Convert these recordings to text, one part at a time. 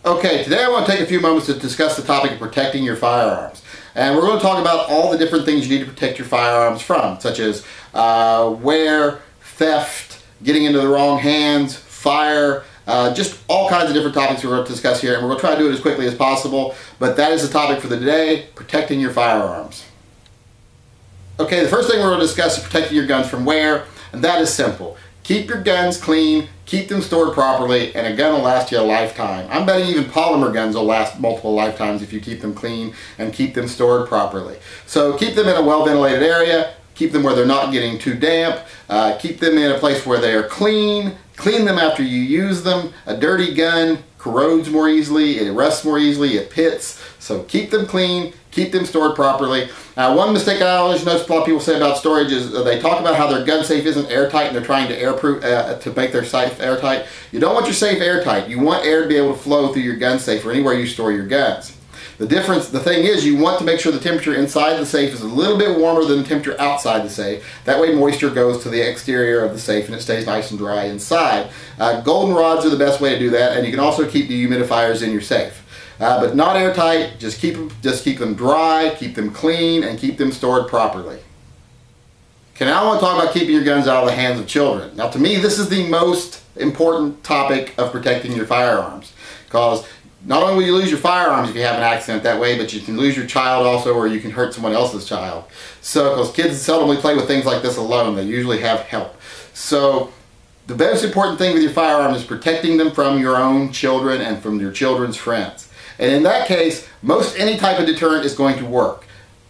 Okay, today I want to take a few moments to discuss the topic of protecting your firearms. And we're going to talk about all the different things you need to protect your firearms from, such as wear, theft, getting into the wrong hands, fire, just all kinds of different topics we're going to discuss here. And we're going to try to do it as quickly as possible, but that is the topic for the day, protecting your firearms. Okay, the first thing we're going to discuss is protecting your guns from wear, and that is simple. Keep your guns clean, keep them stored properly, and a gun will last you a lifetime. I'm betting even polymer guns will last multiple lifetimes if you keep them clean and keep them stored properly. So keep them in a well-ventilated area, keep them where they're not getting too damp, keep them in a place where they are clean, clean them after you use them. A dirty gun corrodes more easily, it rusts more easily, it pits, so keep them clean, keep them stored properly. One mistake I always notice a lot of people say about storage is they talk about how their gun safe isn't airtight and they're trying to airproof to make their safe airtight. You don't want your safe airtight. You want air to be able to flow through your gun safe or anywhere you store your guns. The thing is, you want to make sure the temperature inside the safe is a little bit warmer than the temperature outside the safe. That way moisture goes to the exterior of the safe and it stays nice and dry inside. Goldenrods are the best way to do that, and you can also keep dehumidifiers in your safe. But not airtight, just keep them dry, keep them clean, and keep them stored properly. Okay, now I want to talk about keeping your guns out of the hands of children. Now to me, this is the most important topic of protecting your firearms, because not only will you lose your firearms if you have an accident that way, but you can lose your child also, or you can hurt someone else's child. So, because kids seldomly play with things like this alone, they usually have help. So, the most important thing with your firearm is protecting them from your own children and from your children's friends. And in that case, most any type of deterrent is going to work.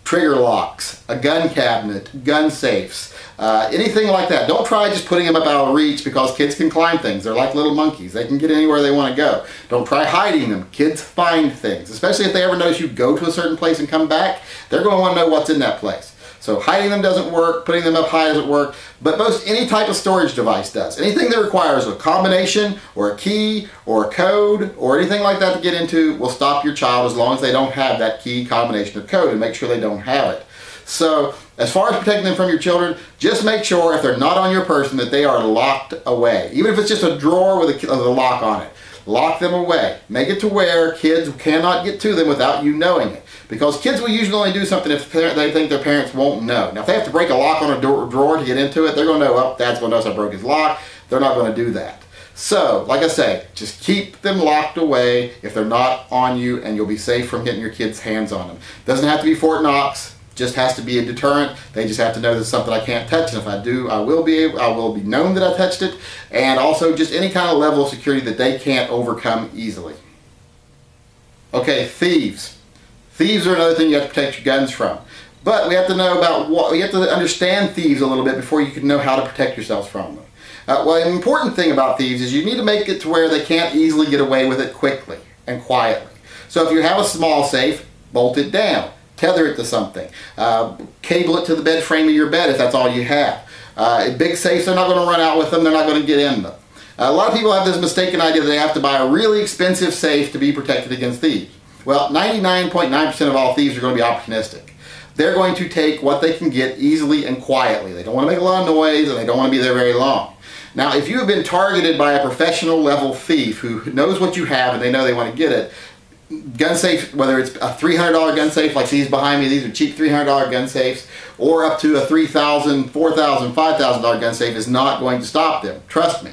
Trigger locks, a gun cabinet, gun safes, anything like that. Don't try just putting them up out of reach, because kids can climb things. They're like little monkeys. They can get anywhere they want to go. Don't try hiding them. Kids find things. Especially if they ever notice you go to a certain place and come back, they're going to want to know what's in that place. So hiding them doesn't work, putting them up high doesn't work, but any type of storage device does. Anything that requires a combination or a key or a code or anything like that to get into will stop your child as long as they don't have that key, combination, or code, and make sure they don't have it. So as far as protecting them from your children, just make sure if they're not on your person that they are locked away. Even if it's just a drawer with a lock on it. Lock them away. Make it to where kids cannot get to them without you knowing it. Because kids will usually only do something if they think their parents won't know. Now if they have to break a lock on a drawer to get into it, they're going to know, well, Dad's going to notice I broke his lock. They're not going to do that. So, like I say, just keep them locked away if they're not on you, and you'll be safe from getting your kids' hands on them. Doesn't have to be Fort Knox. Just has to be a deterrent. They just have to know this is something I can't touch, and if I do, I will be known that I touched it, and also just any kind of level of security that they can't overcome easily. Okay, thieves. Thieves are another thing you have to protect your guns from. But we have to know about we have to understand thieves a little bit before you can know how to protect yourselves from them. Well, an important thing about thieves is you need to make it to where they can't easily get away with it quickly and quietly. So if you have a small safe, bolt it down. Tether it to something. Cable it to the bed frame of your bed if that's all you have. Big safes, they're not going to run out with them. They're not going to get in them. A lot of people have this mistaken idea that they have to buy a really expensive safe to be protected against thieves. Well, 99.9% of all thieves are going to be opportunistic. They're going to take what they can get easily and quietly. They don't want to make a lot of noise, and they don't want to be there very long. Now, if you have been targeted by a professional level thief who knows what you have and they know they want to get it, gun safe, whether it's a $300 gun safe like these behind me, these are cheap $300 gun safes, or up to a $3,000, $4,000, $5,000 gun safe, is not going to stop them. Trust me.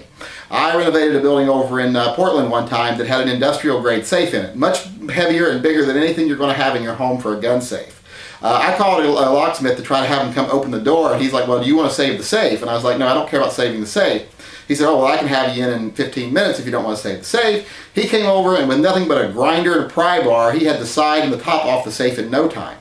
I renovated a building over in Portland one time that had an industrial grade safe in it. Much heavier and bigger than anything you're going to have in your home for a gun safe. I called a locksmith to try to have him come open the door, and he's like, well, do you want to save the safe? And I was like, no, I don't care about saving the safe. He said, oh, well, I can have you in 15 minutes if you don't want to save the safe. He came over, and with nothing but a grinder and a pry bar, he had the side and the top off the safe in no time.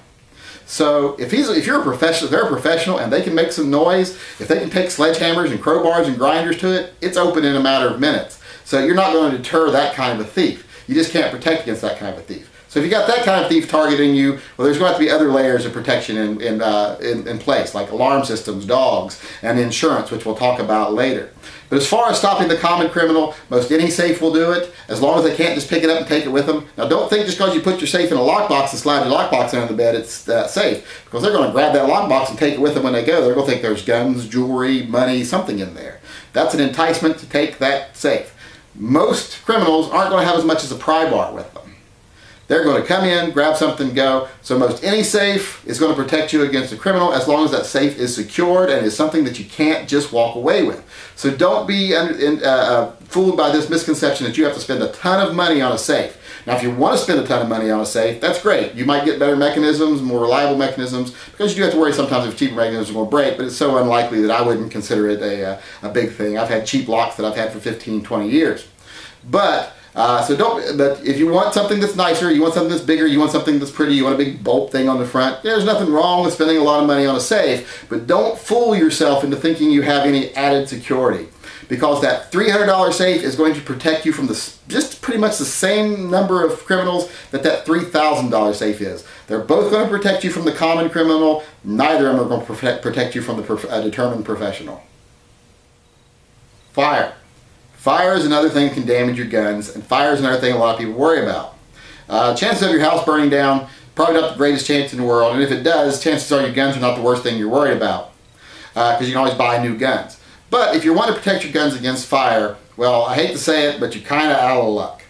So if you're a professional, they're a professional, and they can make some noise, if they can take sledgehammers and crowbars and grinders to it, it's open in a matter of minutes. So you're not going to deter that kind of a thief. You just can't protect against that kind of a thief. So if you got that kind of thief targeting you, well, there's going to have to be other layers of protection in place, like alarm systems, dogs, and insurance, which we'll talk about later. But as far as stopping the common criminal, most any safe will do it, as long as they can't just pick it up and take it with them. Now don't think just because you put your safe in a lockbox and slide your lockbox under the bed, it's safe. Because they're going to grab that lockbox and take it with them when they go. They're going to think there's guns, jewelry, money, something in there. That's an enticement to take that safe. most criminals aren't going to have as much as a pry bar with them. They're going to come in, grab something, go. So most any safe is going to protect you against a criminal as long as that safe is secured and is something that you can't just walk away with. So don't be fooled by this misconception that you have to spend a ton of money on a safe. Now if you want to spend a ton of money on a safe, that's great. You might get better mechanisms, more reliable mechanisms, because you do have to worry sometimes if cheaper mechanisms will break, but it's so unlikely that I wouldn't consider it a big thing. I've had cheap locks that I've had for 15, 20 years. But but if you want something that's nicer, you want something that's bigger, you want something that's pretty, you want a big bolt thing on the front, there's nothing wrong with spending a lot of money on a safe, but don't fool yourself into thinking you have any added security. Because that $300 safe is going to protect you from just pretty much the same number of criminals that $3,000 safe is. They're both going to protect you from the common criminal, neither of them are going to protect you from the determined professional. Fire. Fire is another thing that can damage your guns, and fire is another thing a lot of people worry about. Chances of your house burning down, probably not the greatest chance in the world, and if it does, chances are your guns are not the worst thing you're worried about, because you can always buy new guns. But if you want to protect your guns against fire, well, I hate to say it, but you're kind of out of luck.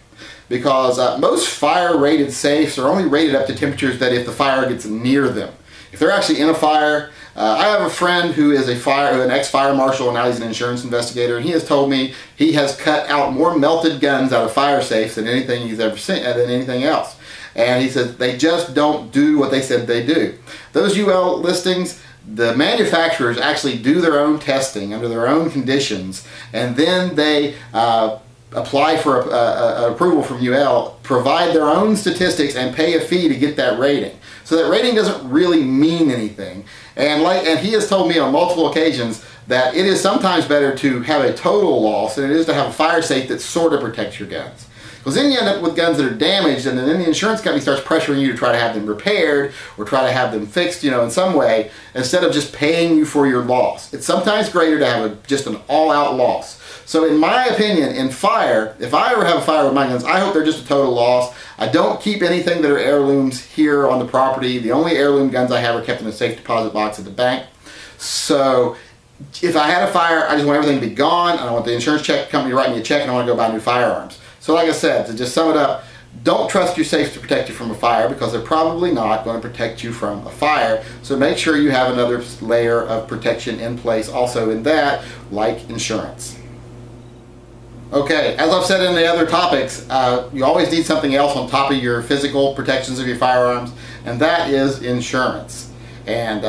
Because most fire-rated safes are only rated up to temperatures that if the fire gets near them. If they're actually in a fire, I have a friend who is an ex-fire marshal, and now he's an insurance investigator, and he has told me he has cut out more melted guns out of fire safes than anything he's ever seen, than anything else. And he says they just don't do what they said they do. Those UL listings, the manufacturers actually do their own testing under their own conditions, and then they apply for approval from UL, provide their own statistics, and pay a fee to get that rating. So that rating doesn't really mean anything. And he has told me on multiple occasions that it is sometimes better to have a total loss than it is to have a fire safe that sort of protects your guns. Because then you end up with guns that are damaged, and then the insurance company starts pressuring you to try to have them repaired or try to have them fixed, in some way, instead of just paying you for your loss. It's sometimes greater to have just an all-out loss. So in my opinion, in fire, if I ever have a fire with my guns, I hope they're just a total loss. I don't keep anything that are heirlooms here on the property. The only heirloom guns I have are kept in a safe deposit box at the bank. So if I had a fire, I just want everything to be gone. I don't want the insurance company to write me a check, and I want to go buy new firearms. So like I said, to just sum it up, don't trust your safes to protect you from a fire, because they're probably not going to protect you from a fire. So make sure you have another layer of protection in place also in that, like insurance. Okay, as I've said in the other topics, you always need something else on top of your physical protections of your firearms, and that is insurance. And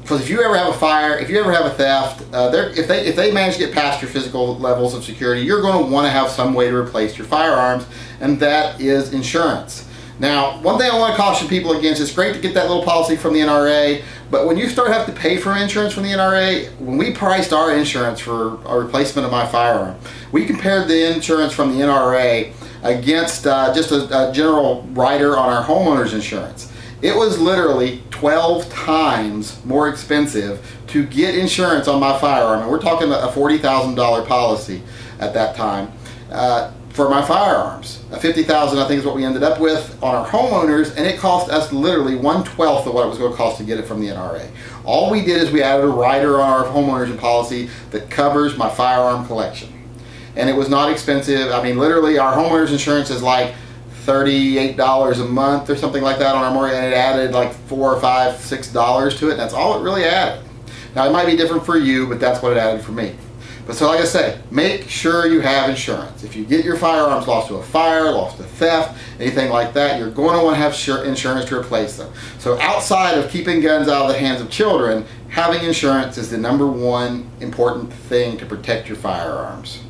because if you ever have a fire, if you ever have a theft, if they manage to get past your physical levels of security, you're going to want to have some way to replace your firearms, and that is insurance. Now, one thing I want to caution people against, it's great to get that little policy from the NRA, but when you start having to pay for insurance from the NRA, when we priced our insurance for a replacement of my firearm, we compared the insurance from the NRA against just a general rider on our homeowner's insurance. It was literally 12 times more expensive to get insurance on my firearm, and we're talking a $40,000 policy at that time. For my firearms. $50,000 I think is what we ended up with on our homeowners, and it cost us literally 1/12 of what it was going to cost to get it from the NRA. All we did is we added a rider on our homeowners policy that covers my firearm collection. And it was not expensive. I mean, literally our homeowners insurance is like $38 a month or something like that on our mortgage, and it added like $4 or $5, $6 to it, and that's all it really added. Now it might be different for you, but that's what it added for me. But so like I say, make sure you have insurance. If you get your firearms lost to a fire, lost to theft, anything like that, you're going to want to have insurance to replace them. So outside of keeping guns out of the hands of children, having insurance is the #1 important thing to protect your firearms.